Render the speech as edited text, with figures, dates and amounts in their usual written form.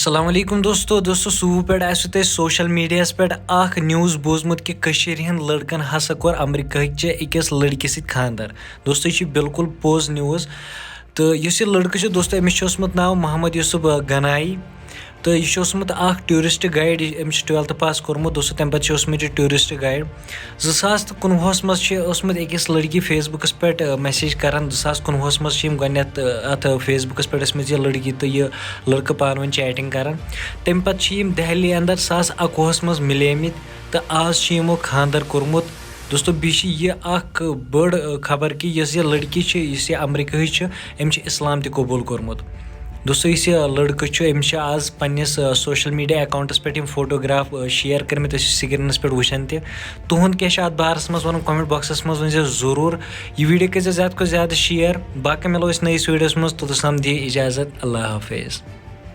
अस्सलाम वालेकुम दोस्तों सूह पे आसो सोशल मीडिया पे न्यूज़ बोजमुत कि लड़कन हसा कोर अमेरिका चे अकिस लड़की सत खानदर। दोस्तों यह बिल्कुल पोज न्यूज़। तो इस लड़का दोस्तों अमिस नाव मोहम्मद यूसुफ गनाई। तो यह टूरिस्ट गाइड अमिस 12th पास कोर्मुत दोस्तों तम पे टूरिस्ट गाइड 2019 मज अकिस लड़की फेसबुकस पे मैसेज करान 2019 मज अत फेसबुकस पे यह लड़की तो यह लड़का पान वन चैटिंग करान। तम पे दहली अंदर 2021 मज मिलेमित तो आज यमो खानदर कोर्मुत। दोस्तों यह बड़ खबर कि यह लड़की यह अमेरिका अमिस इस्लाम कबूल कोर्मुत। दोस्तों इस लड़का अमिस आज पन्निस सोशल मीडिया अकाउंटस पे फोटोग्राफ शेयर कर्मित स्क्रीनस पे वुचान तुहद क्या अत बारस मज वन कमेंट बॉक्सस मज वन जरूर। यह वीडियो कर ज़्यादा को ज़्यादा शेयर। बाकी मिलो नईस वीडियोस मज तोतस दी इजाज़त। अल्लाह हाफिज़।